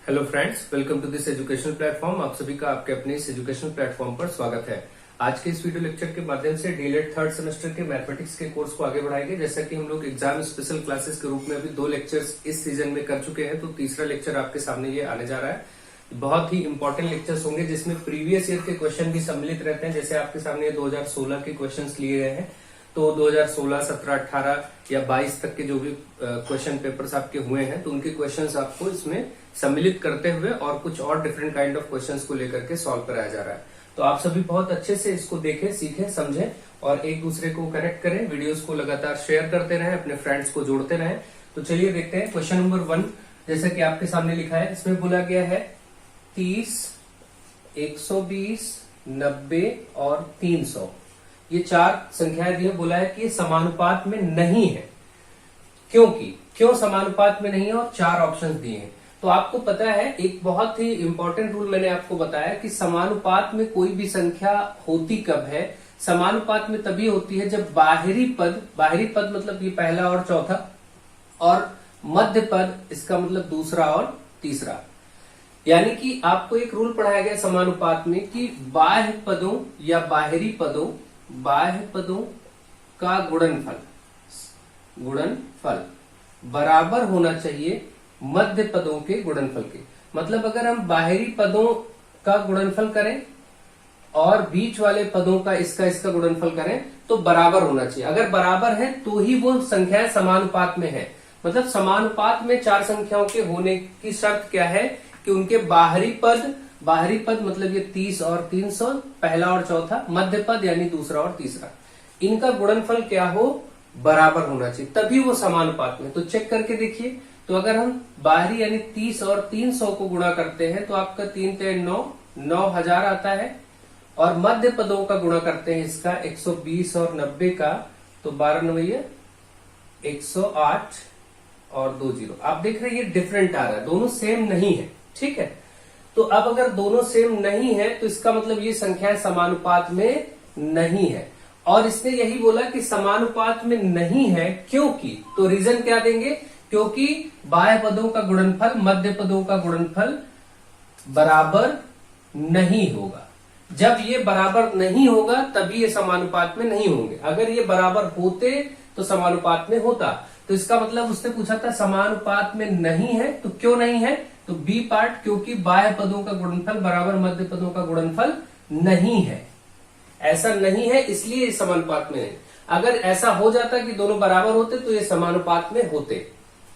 Hello friends, welcome to this educational platform. आप सभी का आपके अपने इस एजुकेशनल प्लेटफॉर्म पर स्वागत है। आज के इस वीडियो लेक्चर के माध्यम से डीएलएड थर्ड सेमेस्टर के मैथमेटिक्स के कोर्स को आगे बढ़ाएंगे। जैसा कि हम लोग एग्जाम स्पेशल क्लासेस के रूप में अभी 2 लेक्चर्स इस सीजन में कर चुके हैं, तो तीसरा लेक्चर आपके सामने ये आने जा रहा है। बहुत ही इंपॉर्टेंट लेक्चर्स होंगे जिसमें प्रीवियस ईयर के क्वेश्चन भी सम्मिलित रहते हैं। जैसे आपके सामने 2016 के क्वेश्चन लिए गए हैं, तो 2016, 17, 18 या 22 तक के जो भी क्वेश्चन पेपर्स आपके हुए हैं, तो उनके क्वेश्चंस आपको इसमें सम्मिलित करते हुए और कुछ और डिफरेंट काइंड ऑफ क्वेश्चंस को लेकर के सॉल्व कराया जा रहा है। तो आप सभी बहुत अच्छे से इसको देखें, सीखें, समझें और एक दूसरे को कनेक्ट करें। वीडियोस को लगातार शेयर करते रहें, अपने फ्रेंड्स को जोड़ते रहें। तो चलिए देखते हैं क्वेश्चन नंबर 1। जैसा कि आपके सामने लिखा है, इसमें बोला गया है 30, 120, 90 और 300 ये 4 संख्याएं दी है। बोला है कि ये समानुपात में नहीं है। क्यों समानुपात में नहीं है और 4 ऑप्शंस दिए हैं। तो आपको पता है, एक बहुत ही इंपॉर्टेंट रूल मैंने आपको बताया कि समानुपात में कोई भी संख्या होती कब है। समानुपात में तभी होती है जब बाहरी पद मतलब ये पहला और चौथा, और मध्य पद इसका मतलब दूसरा और तीसरा। यानी कि आपको एक रूल पढ़ाया गया समानुपात में कि बाह्य पदों या बाहरी पदों का गुणनफल बराबर होना चाहिए मध्य पदों के गुणनफल के। मतलब अगर हम बाहरी पदों का गुणनफल करें और बीच वाले पदों का इसका गुणनफल करें तो बराबर होना चाहिए। अगर बराबर है तो ही वो संख्याएं समानुपात में है। मतलब समानुपात में 4 संख्याओं के होने की शर्त क्या है कि उनके बाहरी पद मतलब ये 30 और 300, पहला और चौथा, मध्य पद यानी दूसरा और तीसरा, इनका गुणनफल क्या हो, बराबर होना चाहिए, तभी वो समानुपात में। तो चेक करके देखिए। तो अगर हम बाहरी यानी 30 और 300 को गुणा करते हैं तो आपका 3 3 9 9000 आता है। और मध्य पदों का गुणा करते हैं इसका 120 और 90 का, तो 12 9 108 और 2 0। आप देख रहे हैं ये डिफरेंट आ रहा है, दोनों सेम नहीं है। ठीक है, तो अब अगर दोनों सेम नहीं है तो इसका मतलब ये संख्याएं समानुपात में नहीं है। और इसने यही बोला कि समानुपात में नहीं है क्योंकि, तो रीजन क्या देंगे, क्योंकि बाह्य पदों का गुणनफल मध्य पदों का गुणनफल बराबर नहीं होगा। जब ये बराबर नहीं होगा तभी ये समानुपात में नहीं होंगे। अगर ये बराबर होते तो समानुपात में होता। तो इसका मतलब उसने पूछा था समानुपात में नहीं है, तो क्यों नहीं है, तो बी पार्ट, क्योंकि बाह्य पदों का गुणनफल बराबर मध्य पदों का गुणनफल नहीं है। ऐसा नहीं है इसलिए ये समानुपात में नहीं। अगर ऐसा हो जाता कि दोनों बराबर होते तो ये समानुपात में होते।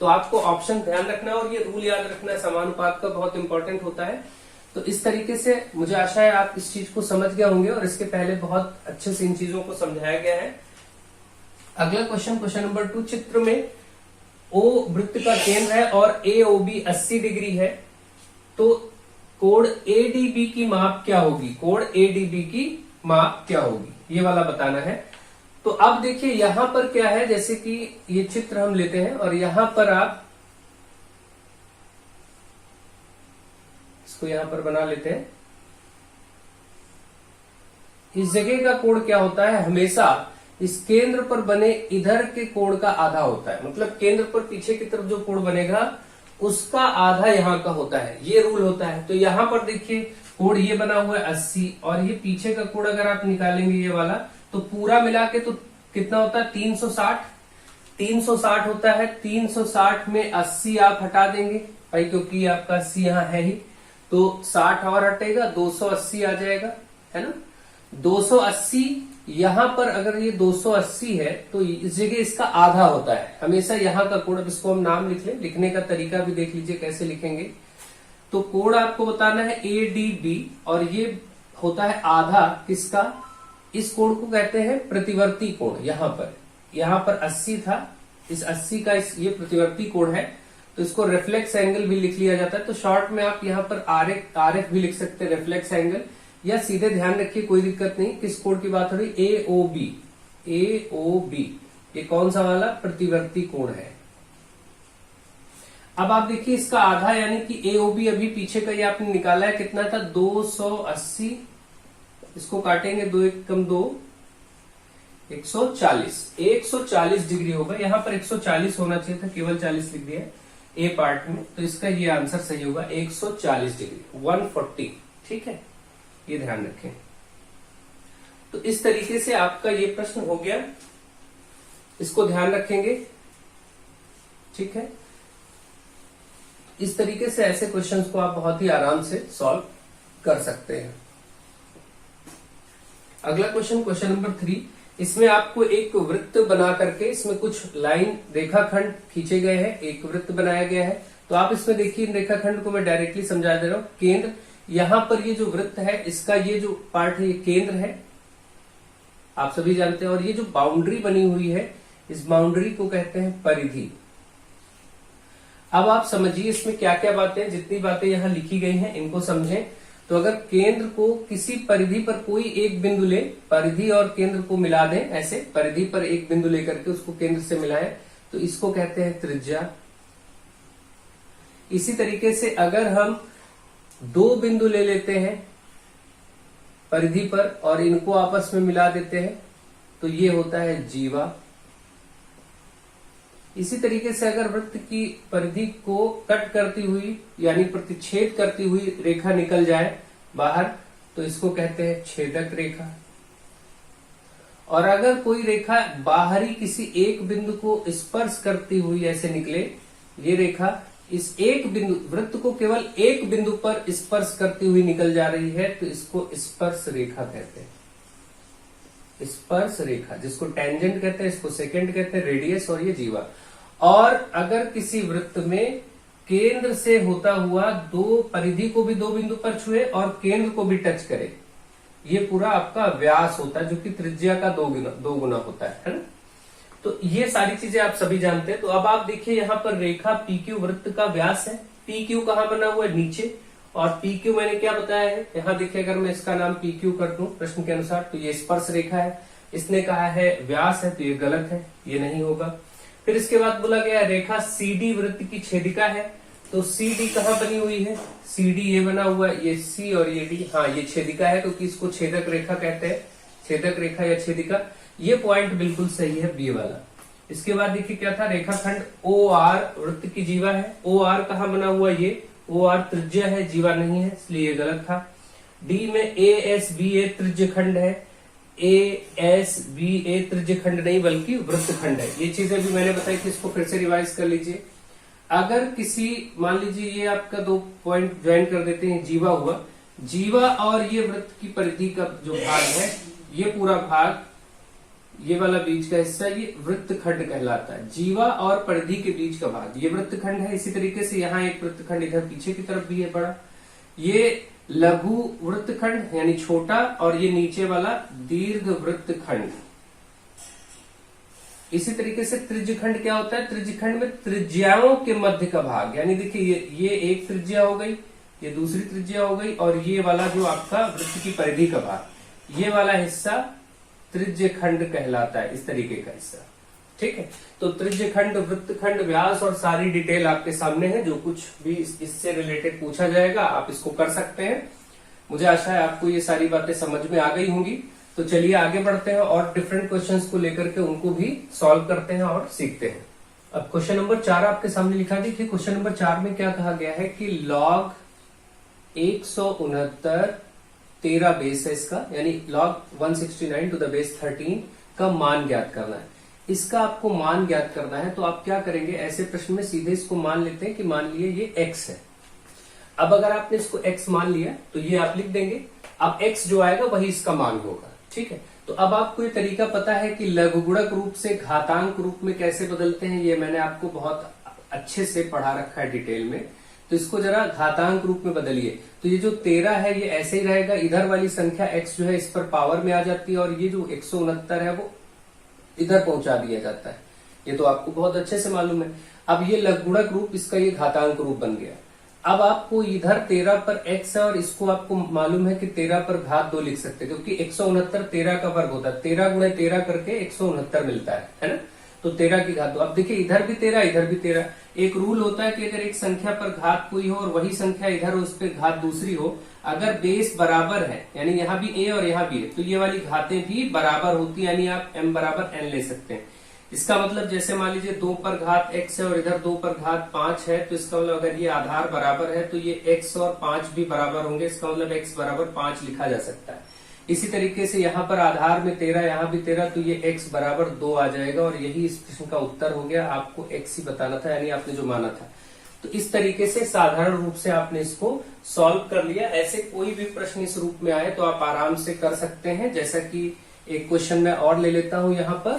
तो आपको ऑप्शन ध्यान रखना और ये रूल याद रखना, समानुपात का बहुत इंपॉर्टेंट होता है। तो इस तरीके से मुझे आशा है आप इस चीज को समझ गए होंगे और इसके पहले बहुत अच्छे से इन चीजों को समझाया गया है। अगला क्वेश्चन नंबर 2। चित्र में ओ वृत्त का केंद्र है और AOB 80 डिग्री है, तो कोण ADB की माप क्या होगी, ये वाला बताना है। तो अब देखिए यहां पर क्या है, जैसे कि ये चित्र हम लेते हैं और यहां पर आप इसको यहां पर बना लेते हैं। इस जगह का कोण क्या होता है, हमेशा इस केंद्र पर बने इधर के कोण का आधा होता है। मतलब केंद्र पर पीछे की तरफ जो कोण बनेगा उसका आधा यहाँ का होता है, ये रूल होता है। तो यहाँ पर देखिए कोण ये बना हुआ है 80 और ये पीछे का कोण अगर आप निकालेंगे ये वाला, तो पूरा मिला के तो कितना होता है, 360 होता है। 360 में 80 आप हटा देंगे भाई, क्योंकि आपका 80 यहाँ है ही, तो 60 और हटेगा, 280 आ जाएगा, है ना। 280 यहां पर अगर ये 280 है तो इस जगह इसका आधा होता है हमेशा यहाँ का कोण। अब इसको हम नाम लिख लें, लिखने का तरीका भी देख लीजिए कैसे लिखेंगे। तो कोण आपको बताना है ADB और ये होता है आधा किसका, इस कोण को कहते हैं प्रतिवर्ती कोण। यहाँ पर 80 था, इस 80 का ये प्रतिवर्ती कोण है, तो इसको रिफ्लेक्स एंगल भी लिख लिया जाता है। तो शॉर्ट में आप यहाँ पर RF भी लिख सकते हैं, रिफ्लेक्स एंगल, या सीधे ध्यान रखिए कोई दिक्कत नहीं। किस कोण की बात हो रही, AOB, ये कौन सा वाला, प्रतिवर्ती कोण है। अब आप देखिए इसका आधा यानी कि AOB अभी पीछे का ये आपने निकाला है, कितना था, 280। इसको काटेंगे, 2 1 कम 2, 140 डिग्री होगा। यहाँ पर 140 होना चाहिए था, केवल 40 लिख दिया। ए पार्ट में, तो इसका ये आंसर सही होगा 140 डिग्री 140। ठीक है, ये ध्यान रखें। तो इस तरीके से आपका ये प्रश्न हो गया, इसको ध्यान रखेंगे। ठीक है, इस तरीके से ऐसे क्वेश्चंस को आप बहुत ही आराम से सॉल्व कर सकते हैं। अगला क्वेश्चन, क्वेश्चन नंबर 3, इसमें आपको एक वृत्त बना करके इसमें कुछ लाइन रेखाखंड खींचे गए हैं, एक वृत्त बनाया गया है। तो आप इसमें देखिए, इन रेखाखंड को मैं डायरेक्टली समझा दे रहा हूं। केंद्र, यहां पर ये जो वृत्त है इसका ये जो पार्ट है ये केंद्र है, आप सभी जानते हैं। और ये जो बाउंड्री बनी हुई है, इस बाउंड्री को कहते हैं परिधि। अब आप समझिए इसमें क्या क्या बातें, जितनी बातें यहां लिखी गई हैं इनको समझें। तो अगर केंद्र को किसी परिधि पर कोई एक बिंदु ले, परिधि और केंद्र को मिला दें, ऐसे परिधि पर एक बिंदु लेकर के उसको केंद्र से मिलाएं, तो इसको कहते हैं त्रिज्या। इसी तरीके से अगर हम दो बिंदु ले लेते हैं परिधि पर और इनको आपस में मिला देते हैं, तो ये होता है जीवा। इसी तरीके से अगर वृत्त की परिधि को कट करती हुई यानी प्रतिच्छेद करती हुई रेखा निकल जाए बाहर, तो इसको कहते हैं छेदक रेखा। और अगर कोई रेखा बाहरी किसी एक बिंदु को स्पर्श करती हुई ऐसे निकले, ये रेखा इस एक बिंदु, वृत्त को केवल एक बिंदु पर स्पर्श करती हुई निकल जा रही है, तो इसको स्पर्श रेखा कहते हैं। स्पर्श रेखा, जिसको टेंजेंट कहते हैं, इसको सेकेंड कहते हैं, रेडियस, और ये जीवा। और अगर किसी वृत्त में केंद्र से होता हुआ दो परिधि को भी दो बिंदु पर छुए और केंद्र को भी टच करे, ये पूरा आपका व्यास होता है, जो कि त्रिज्या का दो गुना होता है ना। तो ये सारी चीजें आप सभी जानते हैं। तो अब आप देखिए यहाँ पर रेखा PQ वृत्त का व्यास है। PQ कहाँ बना हुआ है, नीचे, और PQ मैंने क्या बताया है, यहाँ देखिए अगर मैं इसका नाम PQ कर दूं प्रश्न के अनुसार, तो ये स्पर्श रेखा है। इसने कहा है व्यास है, तो ये गलत है, ये नहीं होगा। फिर इसके बाद बोला गया रेखा CD वृत्त की छेदिका है। तो CD कहाँ बनी हुई है, CD ये बना हुआ है, ये C और ये D, हाँ ये छेदिका है, क्योंकि इसको छेदक रेखा कहते हैं, छेदक रेखा या छेदिका। ये पॉइंट बिल्कुल सही है, बी वाला। इसके बाद देखिए क्या था, रेखाखंड OR वृत्त की जीवा है। OR कहाँ बना हुआ, ये OR त्रिज्या है, जीवा नहीं है, इसलिए ये गलत था। D में ASBA त्रिज्य खंड है, ASBA त्रिज्य खंड नहीं बल्कि वृत्त खंड है। ये चीजें भी मैंने बताई थी, इसको फिर से रिवाइज कर लीजिए। अगर किसी, मान लीजिए ये आपका दो पॉइंट ज्वाइन कर देते हैं, जीवा हुआ, जीवा और ये वृत्त की परिधि का जो भाग है, ये पूरा भाग, ये वाला बीच का हिस्सा, ये वृत्त खंड कहलाता है। जीवा और परिधि के बीच का भाग ये वृत्त खंड है। इसी तरीके से यहाँ एक वृत्त खंड इधर पीछे की तरफ भी है बड़ा, ये लघु वृत्त खंड यानी छोटा, और ये नीचे वाला दीर्घ वृत्त खंड। इसी तरीके से त्रिज्य खंड क्या होता है, त्रिज्य खंड में त्रिज्याओं के मध्य का भाग, यानी देखिए ये एक त्रिज्या हो गई, ये दूसरी त्रिज्या हो गई, और ये वाला जो आपका वृत्त की परिधि का भाग, ये वाला हिस्सा त्रिज्य खंड कहलाता है, इस तरीके का हिस्सा। ठीक है, तो त्रिज्य खंड, वृत्त खंड, व्यास और सारी डिटेल आपके सामने है। जो कुछ भी इससे रिलेटेड पूछा जाएगा आप इसको कर सकते हैं। मुझे आशा है आपको ये सारी बातें समझ में आ गई होंगी। तो चलिए आगे बढ़ते हैं और डिफरेंट क्वेश्चंस को लेकर के उनको भी सॉल्व करते हैं और सीखते हैं। अब क्वेश्चन नंबर 4 आपके सामने लिखा, देखिए क्वेश्चन नंबर 4 में क्या कहा गया है कि log 169 13 बेस है इसका, यानी log 169 टू द बेस 13 का मान ज्ञात करना है। इसका आपको मान ज्ञात करना है, तो आप क्या करेंगे, ऐसे प्रश्न में सीधे इसको मान लेते हैं कि मान लिए ये x है। अब अगर आपने इसको x मान लिया तो ये आप लिख देंगे, अब x जो आएगा वही इसका मान होगा। ठीक है, तो अब आपको ये तरीका पता है कि लघुगुणक रूप से घातांक रूप में कैसे बदलते हैं, ये मैंने आपको बहुत अच्छे से पढ़ा रखा है डिटेल में। तो इसको जरा घातांक रूप में बदलिए, तो ये जो 13 है ये ऐसे ही रहेगा, इधर वाली संख्या x जो है इस पर पावर में आ जाती है, और ये जो 169 है वो इधर पहुंचा दिया जाता है। ये तो आपको बहुत अच्छे से मालूम है। अब ये लघुगुणक रूप, इसका ये घातांक रूप बन गया। अब आपको इधर 13 पर x है और इसको आपको मालूम है कि 13 पर घात 2 लिख सकते हैं, क्योंकि 169 13 का वर्ग होता है, 13 गुणे 13 करके 169 मिलता है ना। तो 13 की घात 2। अब देखिए इधर भी 13 इधर भी 13। एक रूल होता है कि अगर एक संख्या पर घात कोई हो और वही संख्या इधर उस पर घात दूसरी हो, अगर बेस बराबर है, यानी यहाँ भी a और यहाँ भी है, तो ये वाली घातें भी बराबर होती है, यानी आप m बराबर n ले सकते हैं। इसका मतलब जैसे मान लीजिए 2 पर घात x है और इधर 2 पर घात 5 है, तो इसका मतलब अगर ये आधार बराबर है तो ये x और 5 भी बराबर होंगे, इसका मतलब x बराबर 5 लिखा जा सकता है। इसी तरीके से यहाँ पर आधार में 13, यहाँ भी 13, तो ये x बराबर 2 आ जाएगा और यही इस प्रश्न का उत्तर हो गया। आपको x ही बताना था, यानी आपने जो माना था। तो इस तरीके से साधारण रूप से आपने इसको सॉल्व कर लिया। ऐसे कोई भी प्रश्न इस रूप में आए तो आप आराम से कर सकते हैं। जैसा कि एक क्वेश्चन मैं और ले लेता हूं यहाँ पर,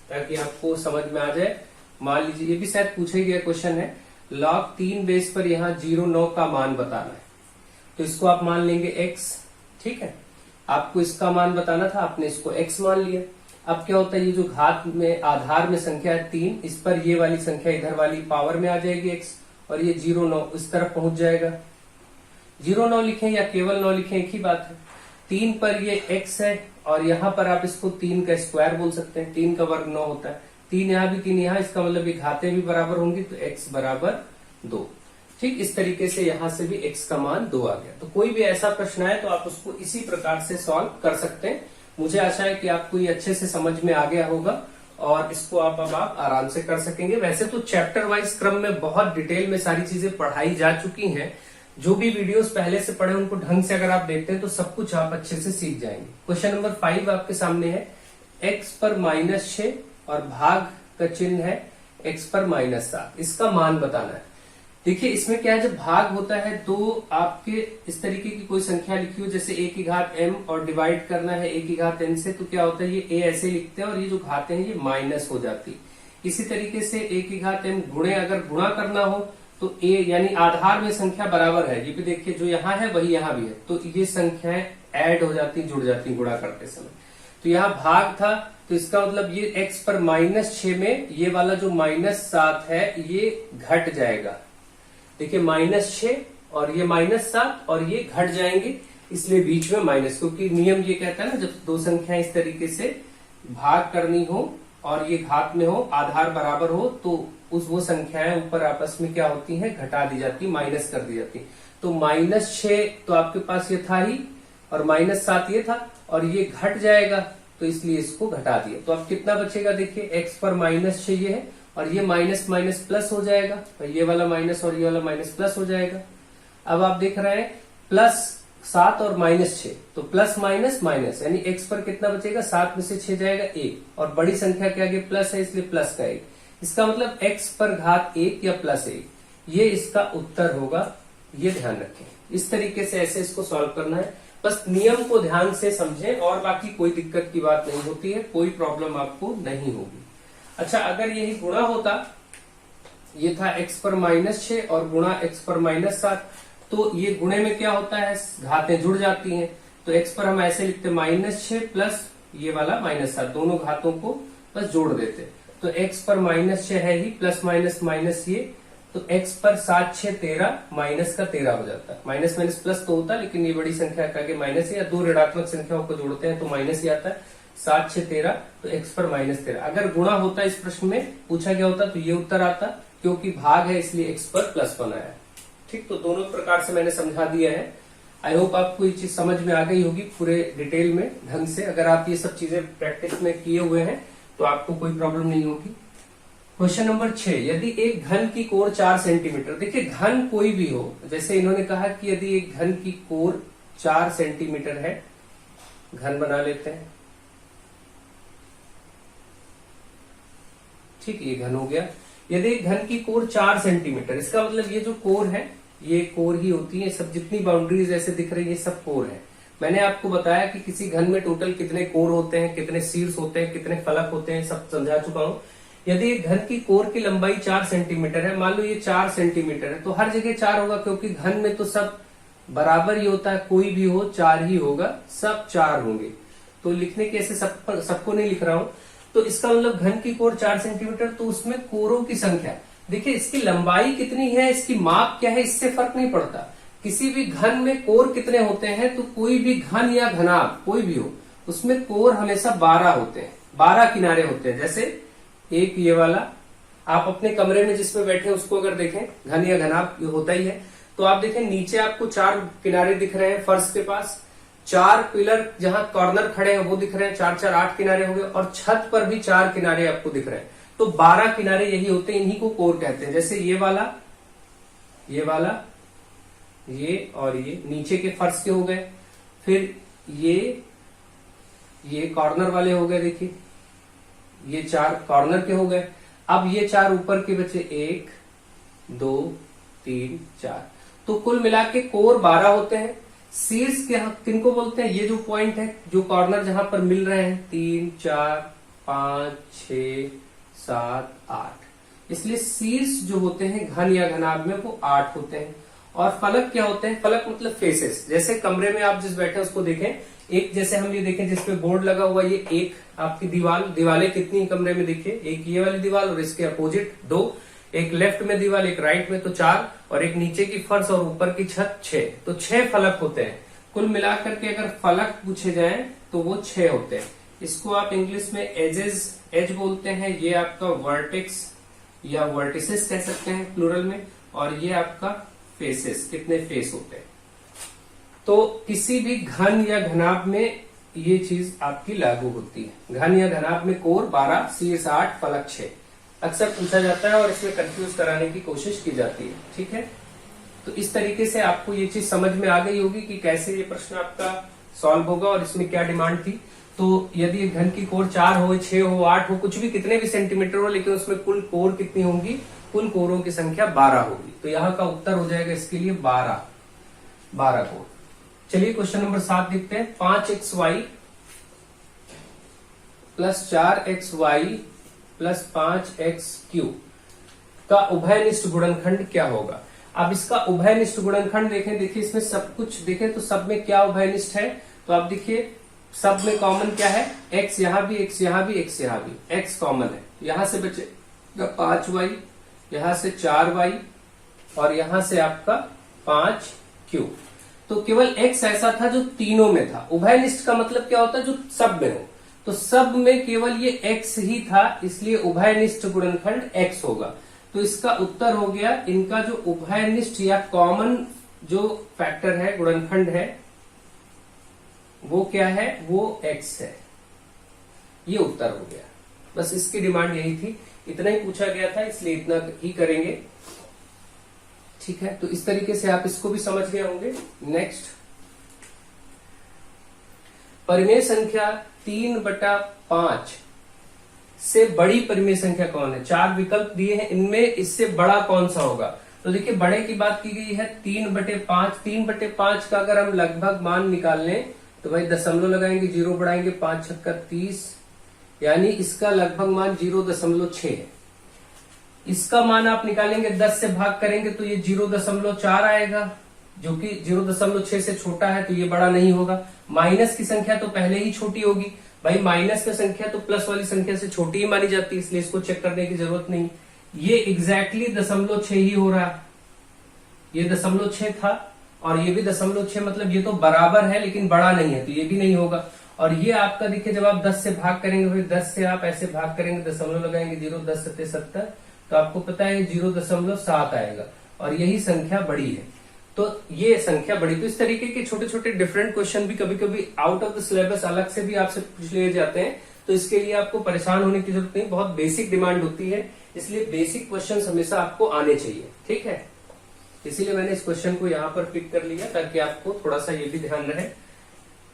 ताकि आपको समझ में आ जाए। मान लीजिए ये भी शायद पूछा ही गया क्वेश्चन है, log 3 बेस पर यहाँ 0.9 का मान बताना है। तो इसको आप मान लेंगे x, ठीक है। आपको इसका मान बताना था, आपने इसको x मान लिया। अब क्या होता है, ये जो घात में आधार में संख्या है 3, इस पर ये वाली संख्या इधर वाली पावर में आ जाएगी x, और ये 0.9 इस तरफ पहुंच जाएगा। 0.9 लिखें या केवल 9 लिखें, एक ही बात है। 3 पर ये x है और यहाँ पर आप इसको 3 का स्क्वायर बोल सकते हैं। 3 का वर्ग 9 होता है। 3 यहाँ भी 3 यहाँ, इसका मतलब ये घातें भी बराबर होंगी, तो x बराबर 2। ठीक इस तरीके से यहां से भी x का मान 2 आ गया। तो कोई भी ऐसा प्रश्न आए तो आप उसको इसी प्रकार से सॉल्व कर सकते हैं। मुझे आशा है कि आपको ये अच्छे से समझ में आ गया होगा और इसको अब आप आराम से कर सकेंगे। वैसे तो चैप्टर वाइज क्रम में बहुत डिटेल में सारी चीजें पढ़ाई जा चुकी हैं। जो भी वीडियोस पहले से पढ़े उनको ढंग से अगर आप देखते हैं तो सब कुछ आप अच्छे से सीख जाएंगे। क्वेश्चन नंबर 5 आपके सामने है, x पर -6 और भाग का चिन्ह है x पर -7, इसका मान बताना है। देखिए इसमें क्या है, जब भाग होता है तो आपके इस तरीके की कोई संख्या लिखी हो, जैसे a की घात m और डिवाइड करना है a की घात n से, तो क्या होता है, ये a ऐसे लिखते हैं और ये जो घातें हैं ये माइनस हो जाती। इसी तरीके से a की घात m गुणे अगर गुणा करना हो तो a यानी आधार में संख्या बराबर है, ये भी देखिए जो यहाँ है वही यहाँ भी है, तो ये संख्याएं ऐड हो जाती, जुड़ जाती गुणा करते समय। तो यहाँ भाग था, तो इसका मतलब ये x पर -6 में ये वाला जो -7 है ये घट जाएगा। देखिए -6 और ये -7 और ये घट जाएंगे, इसलिए बीच में माइनस, क्योंकि नियम ये कहता है ना, जब दो संख्याएं इस तरीके से भाग करनी हो और ये घात में हो, आधार बराबर हो, तो वो संख्याएं ऊपर आपस में क्या होती हैं, घटा दी जाती, माइनस कर दी जाती। तो -6 तो आपके पास ये था ही और -7 ये था और ये घट जाएगा, तो इसलिए इसको घटा दिया। तो अब कितना बचेगा, देखिए x पर -6 ये है और ये माइनस माइनस प्लस हो जाएगा, तो ये वाला माइनस और ये वाला माइनस प्लस हो जाएगा। अब आप देख रहे हैं +7 और -6, तो प्लस माइनस माइनस, यानी x पर कितना बचेगा, 7 में से 6 जाएगा 1, और बड़ी संख्या के आगे प्लस है इसलिए प्लस का 1। इसका मतलब x पर घात 1 या +1, ये इसका उत्तर होगा, ये ध्यान रखें। इस तरीके से ऐसे इसको सॉल्व करना है, बस नियम को ध्यान से समझें और बाकी कोई दिक्कत की बात नहीं होती है, कोई प्रॉब्लम आपको नहीं होगी। अच्छा, अगर यही गुणा होता, ये था x पर -6 और गुणा x पर -7, तो ये गुणे में क्या होता है, घातें जुड़ जाती हैं, तो x पर हम ऐसे लिखते -6 प्लस ये वाला -7, दोनों घातों को बस जोड़ देते, तो x पर -6 है ही, प्लस माइनस माइनस ये, तो x पर 7 6 13, माइनस का 13 हो जाता है। माइनस माइनस प्लस तो होता है, लेकिन ये बड़ी संख्या का आगे माइनस है, या दो ऋणात्मक संख्याओं को जोड़ते हैं तो माइनस ही आता है। 7 6 13, तो x पर -13। अगर गुणा होता, इस प्रश्न में पूछा गया होता, तो ये उत्तर आता, क्योंकि भाग है इसलिए x पर +1 आया। ठीक, तो दोनों प्रकार से मैंने समझा दिया है। आई होप आपको ये चीज समझ में आ गई होगी पूरे डिटेल में ढंग से। अगर आप ये सब चीजें प्रैक्टिस में किए हुए हैं तो आपको कोई प्रॉब्लम नहीं होगी। क्वेश्चन नंबर 6, यदि एक घन की कोर 4 सेंटीमीटर, देखिए घन कोई भी हो, जैसे इन्होंने कहा कि यदि एक घन की कोर 4 सेंटीमीटर है, घन बना लेते हैं, ठीक, ये घन हो गया। यदि एक घन की कोर 4 सेंटीमीटर, इसका मतलब ये जो कोर है ये कोर ही होती है, सब जितनी बाउंड्रीज ऐसे दिख रही है सब कोर है। मैंने आपको बताया कि किसी घन में टोटल कितने कोर होते हैं, कितने शीर्ष होते हैं, कितने फलक होते हैं, सब समझा चुका हूं। यदि एक घन की कोर की लंबाई 4 सेंटीमीटर है, मान लो ये 4 सेंटीमीटर है, तो हर जगह 4 होगा, क्योंकि घन में तो सब बराबर ही होता है, कोई भी हो 4 ही होगा, सब 4 होंगे। तो लिखने के ऐसे सबको नहीं लिख रहा हूं। तो इसका मतलब घन की कोर 4 सेंटीमीटर, तो उसमें कोरों की संख्या, देखिए इसकी लंबाई कितनी है, इसकी माप क्या है, इससे फर्क नहीं पड़ता। किसी भी घन में कोर कितने होते हैं, तो कोई भी घन या घनाभ कोई भी हो, उसमें कोर हमेशा 12 होते हैं, 12 किनारे होते हैं। जैसे एक ये वाला, आप अपने कमरे में जिसमें बैठे हैं उसको अगर देखें, घन या घनाभ ये होता ही है, तो आप देखें नीचे आपको 4 किनारे दिख रहे हैं फर्श के पास, 4 पिलर जहां कॉर्नर खड़े हैं वो दिख रहे हैं, 4 4 8 किनारे हो गए, और छत पर भी 4 किनारे आपको दिख रहे हैं। तो 12 किनारे यही होते हैं, इन्हीं को कोर कहते हैं। जैसे ये वाला, ये वाला, ये और ये नीचे के फर्श के हो गए, फिर ये कॉर्नर वाले हो गए, देखिए ये 4 कॉर्नर के हो गए। अब ये 4 ऊपर के बचे, 1 2 3 4। तो कुल मिला के कोर 12 होते हैं। शीर्ष के किनको बोलते हैं? ये जो पॉइंट है, जो कॉर्नर जहां पर मिल रहे हैं, 3 4 5 6 7 8, इसलिए शीर्ष जो होते हैं घन या घनाभ में वो 8 होते हैं। और फलक क्या होते हैं? फलक मतलब फेसेस। जैसे कमरे में आप जिस बैठे हैं उसको देखें, एक जैसे हम ये देखें जिसपे बोर्ड लगा हुआ, ये एक आपकी दीवालें कितनी कमरे में देखिए, एक ये वाली दीवार और इसके अपोजिट 2, एक लेफ्ट में दीवार, एक राइट में, तो 4, और एक नीचे की फर्श और ऊपर की छत 6। तो 6 फलक होते हैं। कुल मिलाकर के अगर फलक पूछे जाए तो वो 6 होते हैं। इसको आप इंग्लिश में एज बोलते हैं। ये आपका वर्टेक्स या वर्टिसेस कह सकते हैं प्लूरल में, और ये आपका फेसेस, कितने फेस होते हैं। तो किसी भी घन या घनाभ में ये चीज आपकी लागू होती है। घन या घनाभ में कोर 12, शीर्ष 8, फलक 6 अक्सर पूछा जाता है और इसमें कंफ्यूज कराने की कोशिश की जाती है। ठीक है, तो इस तरीके से आपको ये चीज समझ में आ गई होगी कि कैसे ये प्रश्न आपका सॉल्व होगा और इसमें क्या डिमांड थी। तो यदि घन की कोर 4 हो, 6 हो, 8 हो, कुछ भी, कितने भी सेंटीमीटर हो, लेकिन उसमें कुल कोर कितनी होंगी? कुल कोरों की संख्या 12 होगी। तो यहाँ का उत्तर हो जाएगा इसके लिए 12 कोर। चलिए क्वेश्चन नंबर 7 देखते हैं। 5xy plus 4xy plus 5x³ का उभयनिष्ठ गुणनखंड क्या होगा? अब इसका उभयनिष्ठ गुणनखंड देखें, देखिए इसमें सब कुछ देखें तो सब में क्या उभयनिष्ठ है? तो आप देखिए सब में कॉमन क्या है? x यहां भी, x यहां भी, x यहां भी, x कॉमन है। यहां से बचेगा 5y, यहां से 4y, और यहां से आपका 5q। तो केवल x ऐसा था जो तीनों में था। उभयनिष्ठ का मतलब क्या होता है? जो सब में हो। तो सब में केवल ये x ही था, इसलिए उभयनिष्ठ गुणनखंड x होगा। तो इसका उत्तर हो गया, इनका जो उभयनिष्ठ या कॉमन जो फैक्टर है, गुणनखंड है, वो क्या है? वो x है। ये उत्तर हो गया। बस इसकी डिमांड यही थी, इतना ही पूछा गया था, इसलिए इतना ही करेंगे। ठीक है, तो इस तरीके से आप इसको भी समझ गए होंगे। नेक्स्ट, परिमेय संख्या 3/5 से बड़ी परिमेय संख्या कौन है? 4 विकल्प दिए हैं, इनमें इससे बड़ा कौन सा होगा? तो देखिए बड़े की बात की गई है 3/5। 3/5 का अगर हम लगभग मान निकाल लें तो भाई दशमलव लगाएंगे, 0 बढ़ाएंगे, 5 छक्का 30, यानी इसका लगभग मान 0.6 है। इसका मान आप निकालेंगे, 10 से भाग करेंगे तो ये 0.4 आएगा, जो कि 0.6 से छोटा है, तो ये बड़ा नहीं होगा। माइनस की संख्या तो पहले ही छोटी होगी भाई, माइनस की संख्या तो प्लस वाली संख्या से छोटी ही मानी जाती है, इसलिए इसको चेक करने की जरूरत नहीं। ये एग्जैक्टली 0.6 ही हो रहा, ये 0.6 था और ये भी 0.6, मतलब ये तो बराबर है लेकिन बड़ा नहीं है, तो ये भी नहीं होगा। और ये आपका देखिए जब आप 10 से भाग करेंगे, फिर 10 से आप ऐसे भाग करेंगे, दशमलव लगाएंगे, 0 10 7 70, तो आपको पता है 0.7 आएगा, और यही संख्या बड़ी है। तो ये संख्या बड़ी। तो इस तरीके के छोटे छोटे डिफरेंट क्वेश्चन भी कभी कभी आउट ऑफ द सिलेबस अलग से भी आपसे पूछ लिए जाते हैं, तो इसके लिए आपको परेशान होने की जरूरत नहीं, बहुत बेसिक डिमांड होती है, इसलिए बेसिक क्वेश्चन हमेशा आपको आने चाहिए। ठीक है, इसीलिए मैंने इस क्वेश्चन को यहाँ पर पिक कर लिया ताकि आपको थोड़ा सा ये भी ध्यान रहे।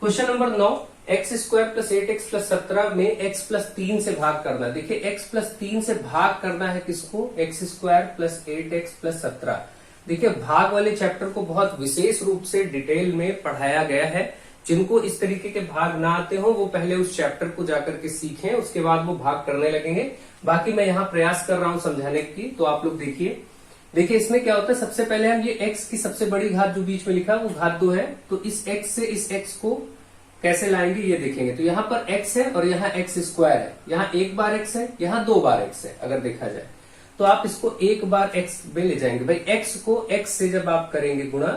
क्वेश्चन नंबर 9, x² + 8x + 17 में x + 3 से भाग करना है। देखिए x + 3 से भाग करना है किसको? x² + 8x + 17। देखिए भाग वाले चैप्टर को बहुत विशेष रूप से डिटेल में पढ़ाया गया है। जिनको इस तरीके के भाग ना आते हो वो पहले उस चैप्टर को जाकर के सीखें, उसके बाद वो भाग करने लगेंगे। बाकी मैं यहाँ प्रयास कर रहा हूँ समझाने की, तो आप लोग देखिए इसमें क्या होता है। सबसे पहले हम ये x की सबसे बड़ी घात जो बीच में लिखा है वो घात 2 है, तो इस x से इस x को कैसे लाएंगे ये देखेंगे। तो यहाँ पर x है और यहाँ x² है, यहाँ एक बार x है, यहाँ 2 बार x है। अगर देखा जाए तो आप इसको एक बार x में ले जाएंगे भाई। x को x से जब आप करेंगे गुणा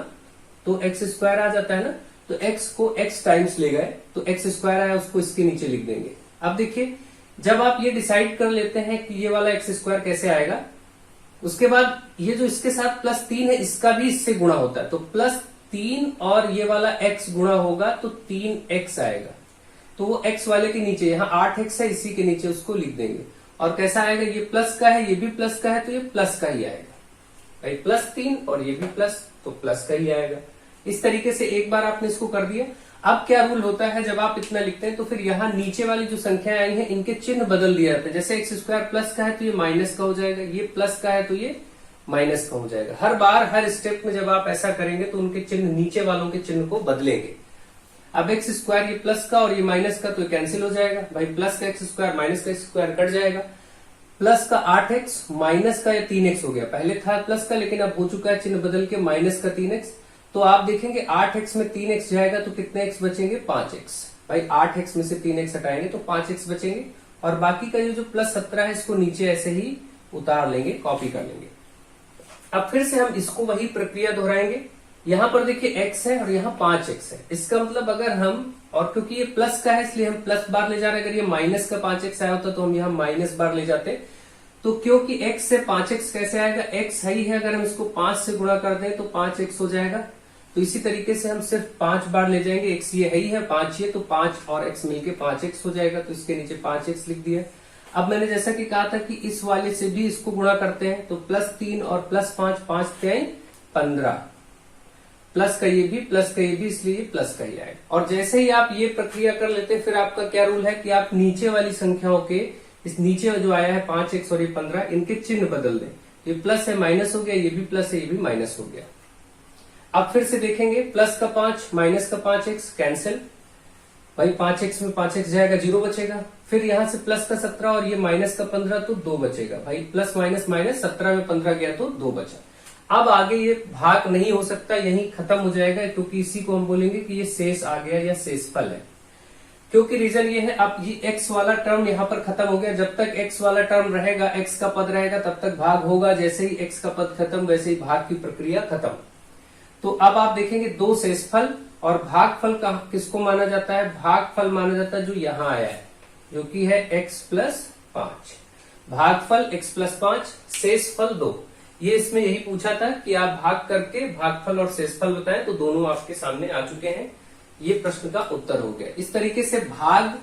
तो x² आ जाता है ना, तो x को x टाइम्स ले गए तो x² आया, उसको इसके नीचे लिख देंगे। अब देखिए जब आप ये डिसाइड कर लेते हैं कि ये वाला x² कैसे आएगा, उसके बाद ये जो इसके साथ +3 है इसका भी इससे गुणा होता है, तो 3 और ये वाला x गुणा होगा तो 3x आएगा। तो वो x वाले के नीचे, यहाँ 8x है, इसी के नीचे उसको लिख देंगे। और कैसा आएगा, ये प्लस का है, ये भी प्लस का है, तो ये प्लस का ही आएगा भाई, +3 और ये भी प्लस, तो प्लस का ही आएगा। इस तरीके से एक बार आपने इसको कर दिया। अब क्या रूल होता है, जब आप इतना लिखते हैं तो फिर यहाँ नीचे वाली जो संख्याएं आई हैं इनके चिन्ह बदल दिया जाता है। जैसे x² प्लस का है तो ये माइनस का हो जाएगा, ये प्लस का है तो ये माइनस का हो जाएगा। हर बार हर स्टेप में जब आप ऐसा करेंगे तो उनके चिन्ह, नीचे वालों के चिन्ह को बदलेंगे। अब x² ये प्लस का और ये माइनस का, तो कैंसिल हो जाएगा भाई, प्लस का x² माइनस का x² कट जाएगा। प्लस का 8x माइनस का ये 3x हो गया, पहले था प्लस का लेकिन अब हो चुका है चिन्ह बदल के माइनस का 3x। तो आप देखेंगे 8x में 3x जाएगा तो कितने x बचेंगे, 5x। भाई 8x में से 3x हटाएंगे तो 5x बचेंगे, और बाकी का ये जो +17 है इसको नीचे ऐसे ही उतार लेंगे, कॉपी कर लेंगे। अब फिर से हम इसको वही प्रक्रिया दोहराएंगे। यहां पर देखिए x है और यहाँ 5x है, इसका मतलब अगर हम, और क्योंकि ये प्लस का है इसलिए हम प्लस बार ले जा रहे हैं, अगर ये माइनस का 5x आया होता तो हम यहाँ माइनस बार ले जाते। तो क्योंकि x से 5x कैसे आएगा, x है ही है, अगर हम इसको 5 से गुणा कर दें तो 5x हो जाएगा। तो इसी तरीके से हम सिर्फ 5 बार ले जाएंगे, x ये है ही है, 5 ये, तो 5 और x मिलके 5x हो जाएगा, तो इसके नीचे 5x लिख दिया। अब मैंने जैसा कि कहा था कि इस वाले से भी इसको गुणा करते हैं, तो +3 और +5, 5 3 15, प्लस का ये भी, प्लस का ये भी, इसलिए ये प्लस का ही आएगा। और जैसे ही आप ये प्रक्रिया कर लेते हैं, फिर आपका क्या रूल है कि आप नीचे वाली संख्याओं के, इस नीचे जो आया है 5x और ये 15, इनके चिन्ह बदल दें। ये प्लस है माइनस हो गया, ये भी प्लस है ये भी माइनस हो गया। अब फिर से देखेंगे, प्लस का 5 माइनस का 5x कैंसिल, भाई 5x में 5x जाएगा, 0 बचेगा। फिर यहां से प्लस का 17 और ये माइनस का 15, तो 2 बचेगा। भाई प्लस माइनस माइनस, 17 में 15 गया तो 2 बचा। अब आगे ये भाग नहीं हो सकता, यहीं खत्म हो जाएगा, क्योंकि इसी को हम बोलेंगे कि ये शेष आ गया या शेषफल है। क्योंकि रीजन ये है, अब ये x वाला टर्म यहाँ पर खत्म हो गया। जब तक x वाला टर्म रहेगा, x का पद रहेगा, तब तक भाग होगा। जैसे ही x का पद खत्म, वैसे ही भाग की प्रक्रिया खत्म। तो अब आप देखेंगे 2 शेषफल और भागफल का किसको माना जाता है, भागफल माना जाता है जो यहाँ आया है, जो कि है x+5। भागफल x+5, शेषफल 2। ये इसमें यही पूछा था कि आप भाग करके भागफल और शेषफल बताएं, तो दोनों आपके सामने आ चुके हैं। ये प्रश्न का उत्तर हो गया। इस तरीके से भाग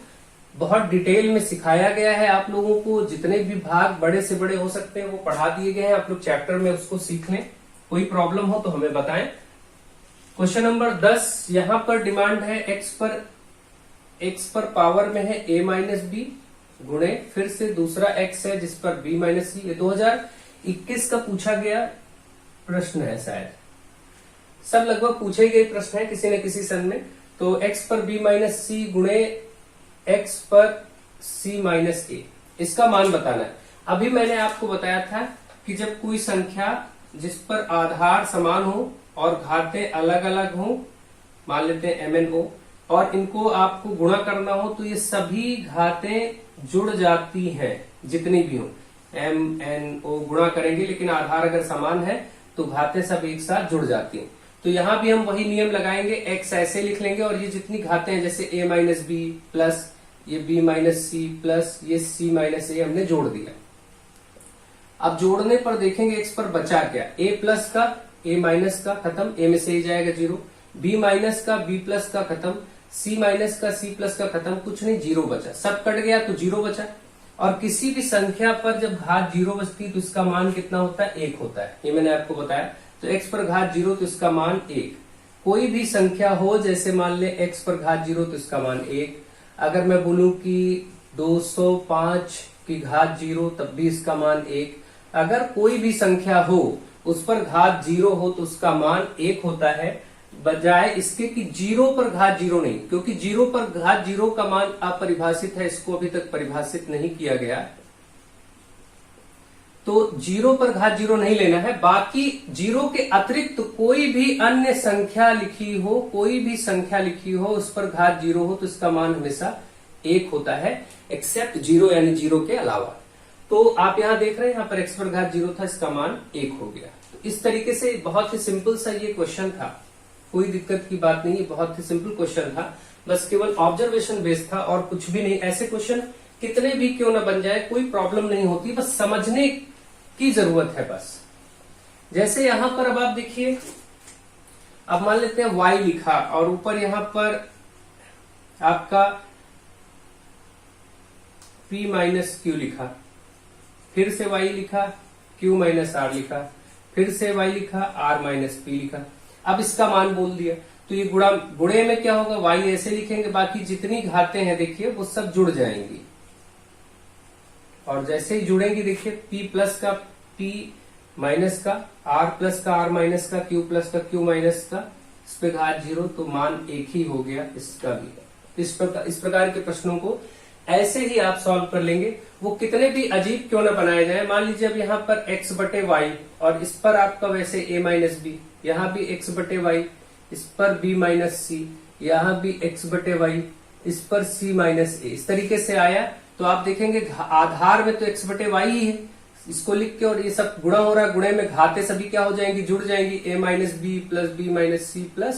बहुत डिटेल में सिखाया गया है आप लोगों को। जितने भी भाग बड़े से बड़े हो सकते हैं वो पढ़ा दिए गए हैं, आप लोग चैप्टर में उसको सीख लें। कोई प्रॉब्लम हो तो हमें बताएं। क्वेश्चन नंबर 10, यहां पर डिमांड है x पर पावर में है a-b गुणे, फिर से दूसरा x है जिस पर b-c। ये 2021 का पूछा गया प्रश्न है, शायद सब लगभग पूछे गए प्रश्न है किसी न किसी सन में। तो x पर b-c गुणे x पर c-a, इसका मान बताना है। अभी मैंने आपको बताया था कि जब कोई संख्या जिस पर आधार समान हो और घातें अलग अलग हो, मान लेते हैं mn हो, और इनको आपको गुणा करना हो, तो ये सभी घातें जुड़ जाती हैं, जितनी भी हो m n o गुणा करेंगे, लेकिन आधार अगर समान है तो घातें सब एक साथ जुड़ जाती हैं। तो यहां भी हम वही नियम लगाएंगे, x ऐसे लिख लेंगे और ये जितनी घातें हैं जैसे a-b प्लस ये b-c प्लस ये c-a हमने जोड़ दिया। अब जोड़ने पर देखेंगे x पर बचा क्या, a प्लस का a माइनस का खत्म, a में से a जाएगा 0, b माइनस का b प्लस का खत्म, c माइनस का c प्लस का खत्म, कुछ नहीं, 0 बचा। सब कट गया तो 0 बचा। और किसी भी संख्या पर जब घात 0 बचती है तो इसका मान कितना होता है, 1 होता है। ये मैंने आपको बताया। तो x पर घात 0 तो इसका मान 1। कोई भी संख्या हो, जैसे मान ले x पर घात 0 तो इसका मान 1। अगर मैं बोलूं कि 205 की घात 0 तब भी इसका मान 1। अगर कोई भी संख्या हो उस पर घात 0 हो तो उसका मान 1 होता है, बजाय इसके कि 0 पर घात 0 नहीं, क्योंकि 0 पर घात 0 का मान अपरिभाषित है, इसको अभी तक परिभाषित नहीं किया गया। तो 0 पर घात 0 नहीं लेना है। बाकी 0 के अतिरिक्त कोई भी अन्य संख्या लिखी हो, कोई भी संख्या लिखी हो उस पर घात 0 हो तो इसका मान हमेशा 1 होता है, एक्सेप्ट 0 यानी 0 के अलावा। तो आप यहां देख रहे हैं, यहां पर x पर घात 0 था, इसका मान 1 हो गया। तो इस तरीके से बहुत ही सिंपल सा ये क्वेश्चन था, कोई दिक्कत की बात नहीं, बहुत ही सिंपल क्वेश्चन था, बस केवल ऑब्जर्वेशन बेस्ड था और कुछ भी नहीं। ऐसे क्वेश्चन कितने भी क्यों ना बन जाए कोई प्रॉब्लम नहीं होती, बस समझने की जरूरत है बस। जैसे यहां पर अब आप देखिए अब मान लेते हैं y लिखा और ऊपर यहां पर आपका p माइनस क्यू लिखा, फिर से y लिखा, q माइनस r लिखा, फिर से y लिखा, r माइनस p लिखा। अब इसका मान बोल दिया तो ये गुणे में क्या होगा, y ऐसे लिखेंगे, बाकी जितनी घातें हैं देखिए वो सब जुड़ जाएंगी और जैसे ही जुड़ेंगी देखिए p प्लस का p माइनस का, r प्लस का r माइनस का, q प्लस का q माइनस का, इस पे घात 0 तो मान एक ही हो गया इसका भी। इस प्रकार के प्रश्नों को ऐसे ही आप सॉल्व कर लेंगे, वो कितने भी अजीब क्यों ना बनाए जाए। मान लीजिए अब यहाँ पर x बटे वाई और इस पर आपका वैसे a माइनस बी, यहाँ भी x बटे वाई, इस पर b माइनस सी, यहाँ भी x बटे वाई, इस पर c माइनस ए, इस तरीके से आया तो आप देखेंगे आधार में तो x बटे वाई ही है, इसको लिख के और ये सब गुणा हो रहा है, गुणे में घाते सभी क्या हो जाएंगी, जुड़ जाएंगी, a minus B plus B minus C plus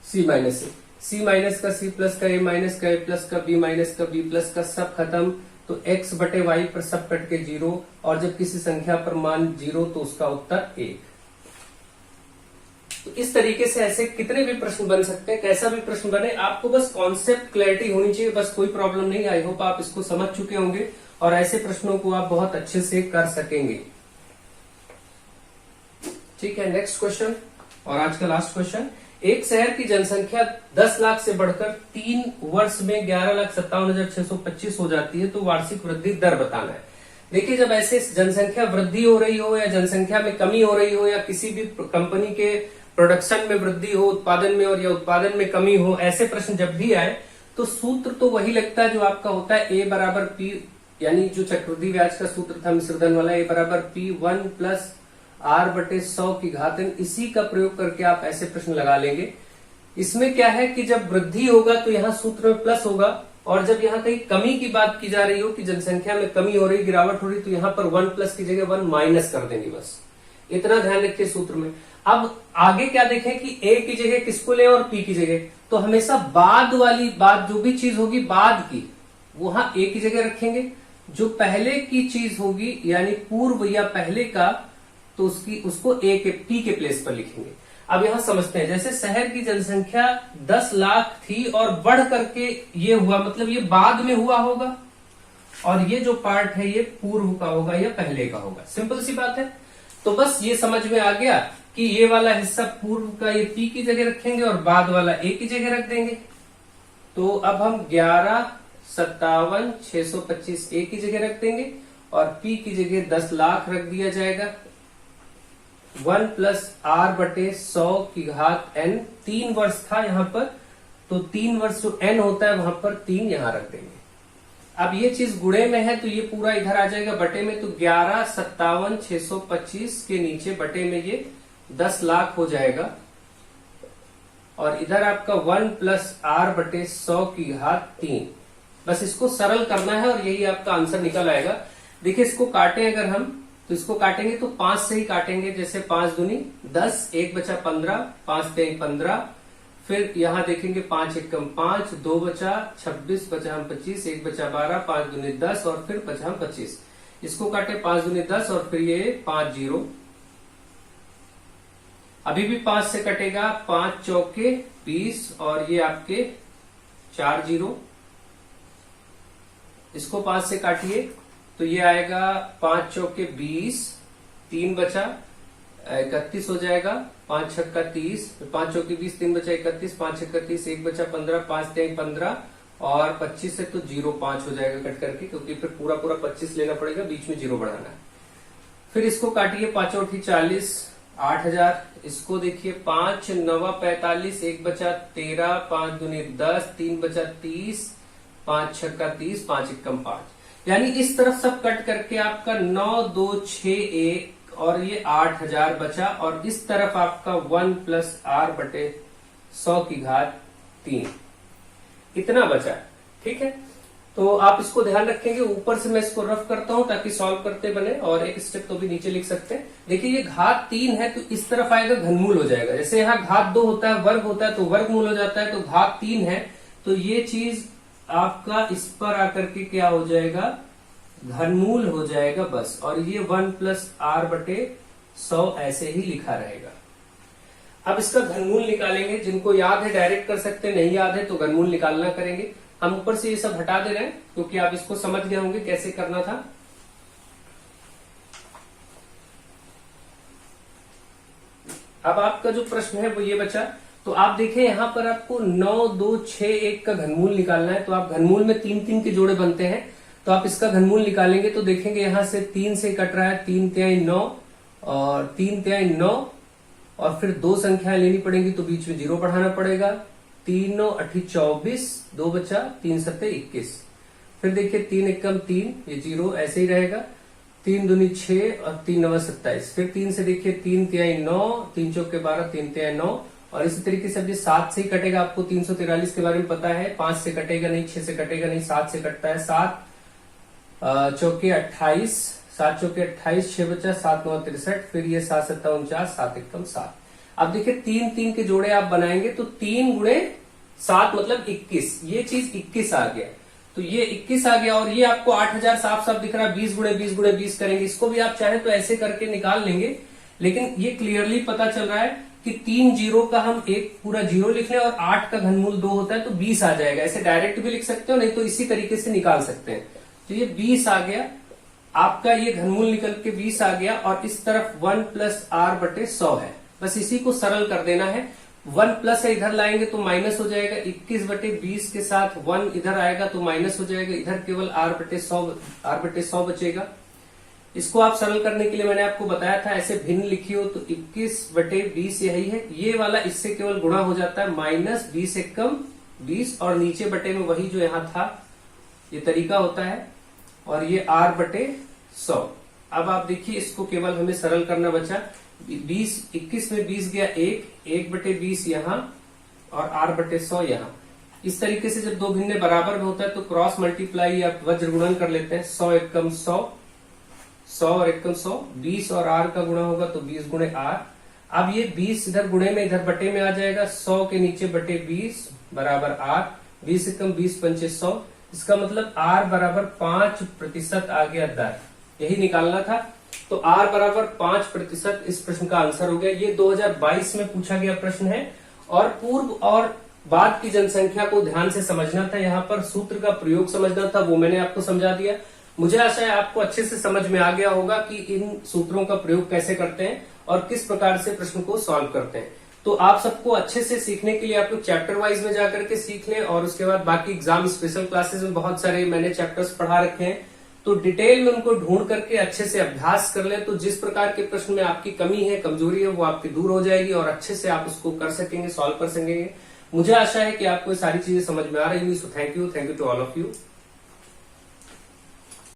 C minus A, C minus का सी प्लस का ए माइनस का ए प्लस का बी माइनस का बी प्लस का, सब खत्म। तो x बटे वाई पर सब कट के 0 और जब किसी संख्या पर मान 0 तो उसका उत्तर 1। तो इस तरीके से ऐसे कितने भी प्रश्न बन सकते हैं, कैसा भी प्रश्न बने, आपको बस कॉन्सेप्ट क्लैरिटी होनी चाहिए, बस कोई प्रॉब्लम नहीं। आई होप आप इसको समझ चुके होंगे और ऐसे प्रश्नों को आप बहुत अच्छे से कर सकेंगे। ठीक है, नेक्स्ट क्वेश्चन और आज का लास्ट क्वेश्चन। एक शहर की जनसंख्या 10 लाख से बढ़कर 3 वर्ष में 11,57,625 हो जाती है तो वार्षिक वृद्धि दर बताना है। देखिए, जब ऐसे जनसंख्या वृद्धि हो रही हो या जनसंख्या में कमी हो रही हो या किसी भी कंपनी के प्रोडक्शन में वृद्धि हो, उत्पादन में और या उत्पादन में कमी हो, ऐसे प्रश्न जब भी आए तो सूत्र तो वही लगता है जो आपका होता है a बराबर p, यानी जो चक्रवृद्धि ब्याज का सूत्र था मिश्रधन वाला, a बराबर p 1 प्लस r बटे 100 की घात n, इसी का प्रयोग करके आप ऐसे प्रश्न लगा लेंगे। इसमें क्या है कि जब वृद्धि होगा तो यहाँ सूत्र में प्लस होगा और जब यहाँ कहीं कमी की बात की जा रही हो कि जनसंख्या में कमी हो रही, गिरावट हो रही, तो यहाँ पर 1 प्लस की जगह 1 माइनस कर देंगे, बस इतना ध्यान रखिए सूत्र में। अब आगे क्या देखें कि a की जगह किसको ले और p की जगह, तो हमेशा बाद वाली बात जो भी चीज होगी बाद की वहां a की जगह रखेंगे, जो पहले की चीज होगी यानी पूर्व या पहले का तो उसको p के प्लेस पर लिखेंगे। अब यहां समझते हैं, जैसे शहर की जनसंख्या 10 लाख थी और बढ़ करके ये हुआ, मतलब ये बाद में हुआ होगा और ये जो पार्ट है ये पूर्व का होगा या पहले का होगा, सिंपल सी बात है। तो बस ये समझ में आ गया कि ये वाला हिस्सा पूर्व का ये p की जगह रखेंगे और बाद वाला a की जगह रख देंगे। तो अब हम 11,57,625 a की जगह रख देंगे और p की जगह 10 लाख रख दिया जाएगा। 1 प्लस r बटे 100 की घात n, 3 वर्ष था यहाँ पर तो 3 वर्ष जो n होता है वहां पर 3 यहां रख देंगे। अब ये चीज गुणे में है तो ये पूरा इधर आ जाएगा बटे में, तो 11,57,625 के नीचे बटे में ये 10 लाख हो जाएगा और इधर आपका 1 प्लस r बटे 100 की घात 3। बस इसको सरल करना है और यही आपका आंसर निकल आएगा। देखिए, इसको काटें अगर हम तो इसको काटेंगे तो 5 से ही काटेंगे, जैसे 5 दूनी 10, 1 बचा 15, 5 3 15, फिर यहां देखेंगे 5 एकम 5, 2 बचा 26, बचा हम 25, 1 बचा 12, 5 दूनी 10 और फिर बचा हम 25। इसको काटे 5 दूनी 10 और फिर ये 5 0, अभी भी 5 से कटेगा, 5 चौके 20 और ये आपके 4 0। इसको 5 से काटिए तो ये आएगा 5 चौके 20, 3 बचा 31 हो जाएगा, 5 छक्का 30, 5 चौके 20, 3 बचा 31, 5 छक्का 30, 1 बचा 15, 5 3 15 और 25 से तो 0,5 हो जाएगा कट करके, क्योंकि फिर पूरा 25 लेना पड़ेगा, बीच में 0 बढ़ाना है। फिर इसको काटिए, 5 चौकी 40, 8,000। इसको देखिए 5 9 45, 1 बचा 13, 5 दूनी 10, 3 बचा 30, 5 छक्का 30, 5 एकम 5, यानी इस तरफ सब कट करके आपका 9 2 6 1 और ये 8,000 बचा और इस तरफ आपका 1 प्लस r बटे 100 की घात 3 इतना बचा। ठीक है, तो आप इसको ध्यान रखेंगे। ऊपर से मैं इसको रफ करता हूं ताकि सॉल्व करते बने और एक स्टेप तो भी नीचे लिख सकते हैं। देखिए, ये घात 3 है तो इस तरफ आएगा घनमूल हो जाएगा, जैसे यहाँ घात 2 होता है वर्ग होता है तो वर्गमूल हो जाता है, तो घात 3 है तो ये चीज आपका इस पर आकर के क्या हो जाएगा, घनमूल हो जाएगा बस, और ये 1 प्लस r बटे 100 ऐसे ही लिखा रहेगा। अब इसका घनमूल निकालेंगे। जिनको याद है डायरेक्ट कर सकते हैं, नहीं याद है तो घनमूल निकालना करेंगे। हम ऊपर से ये सब हटा दे रहे हैं क्योंकि आप इसको समझ गए होंगे कैसे करना था। अब आपका जो प्रश्न है वो ये बचा। तो आप देखें यहाँ पर आपको 9, 2, 6, 1 का घनमूल निकालना है। तो आप घनमूल में 3 3 के जोड़े बनते हैं, तो आप इसका घनमूल निकालेंगे तो देखेंगे यहां से 3 से कट रहा है, 3 तिहाई 9 और 3 तिहाई 9 और फिर 2 संख्याएं लेनी पड़ेंगी तो बीच में 0 बढ़ाना पड़ेगा। 3 9 8 24, 2 बचा, 3 7 21। फिर देखिए 3 एकम 3, ये 0 ऐसे ही रहेगा। 3 दूनी 6 और 3 9 27। फिर 3 से देखिए 3 तिहाई 9, 3 चौके 12, 3 तिहाई 9 और इसी तरीके से अब ये 7 से ही कटेगा। आपको 343 के बारे में पता है, 5 से कटेगा नहीं, 6 से कटेगा नहीं, 7 से कटता है। 7 चौके 28, 7 चौके 28, 6 बचा, 7 9 63। फिर ये 7 7 49, 7 एकम 7। अब देखिए 3 3 के जोड़े आप बनाएंगे तो 3 गुणे 7 मतलब 21। ये चीज 21 आ गया, तो ये 21 आ गया। और ये आपको 8000 साफ साफ दिख रहा है। 20 गुणे 20 गुणे 20 करेंगे, इसको भी आप चाहें तो ऐसे करके निकाल लेंगे, लेकिन ये क्लियरली पता चल रहा है कि 3 जीरो का हम एक पूरा 0 लिख लें और 8 का घनमूल 2 होता है तो 20 आ जाएगा। ऐसे डायरेक्ट भी लिख सकते हो, नहीं तो इसी तरीके से निकाल सकते हैं। तो ये 20 आ गया आपका, ये घनमूल निकल के 20 आ गया। और इस तरफ 1 प्लस आर बटे 100 है, बस इसी को सरल कर देना है। 1 प्लस है, इधर लाएंगे तो माइनस हो जाएगा। 21 बटे 20 के साथ 1 इधर आएगा तो माइनस हो जाएगा। इधर केवल आर बटे 100 बचेगा। इसको आप सरल करने के लिए मैंने आपको बताया था ऐसे भिन्न लिखी हो तो 21 बटे 20 यही है। ये वाला इससे केवल गुणा हो जाता है, माइनस 20 एकम 20 और नीचे बटे में वही जो यहां था, ये तरीका होता है। और ये आर बटे 100। अब आप देखिए इसको केवल हमें सरल करना बचा। 21 में 20 गया 1 बटे 20 यहाँ और आर बटे 100 यहाँ। इस तरीके से जब दो भिन्न बराबर में होता है तो क्रॉस मल्टीप्लाई या वज्र गुणन कर लेते हैं। 100 एकम 100, 100 और एकम 100, 20 और आर का गुणा होगा तो 20 गुणे आर। अब ये 20 इधर गुणे में इधर बटे में आ जाएगा। 100 के नीचे बटे 20 बराबर आर। 20 एकम 20 पंचे 100, इसका मतलब आर बराबर 5% आ गया दर। यही निकालना था। तो आर बराबर 5% इस प्रश्न का आंसर हो गया। ये 2022 में पूछा गया प्रश्न है और पूर्व और बाद की जनसंख्या को ध्यान से समझना था। यहाँ पर सूत्र का प्रयोग समझना था, वो मैंने आपको समझा दिया। मुझे आशा है आपको अच्छे से समझ में आ गया होगा कि इन सूत्रों का प्रयोग कैसे करते हैं और किस प्रकार से प्रश्न को सॉल्व करते हैं। तो आप सबको अच्छे से सीखने के लिए आप लोग चैप्टर वाइज में जाकर के सीख लें और उसके बाद बाकी एग्जाम स्पेशल क्लासेस में बहुत सारे मैंने चैप्टर्स पढ़ा रखे हैं, तो डिटेल में उनको ढूंढ करके अच्छे से अभ्यास कर लें। तो जिस प्रकार के प्रश्न में आपकी कमी है, कमजोरी है, वो आपकी दूर हो जाएगी और अच्छे से आप उसको कर सकेंगे, सॉल्व कर सकेंगे। मुझे आशा है कि आपको ये सारी चीजें समझ में आ रही होंगी। So thank you to all of you.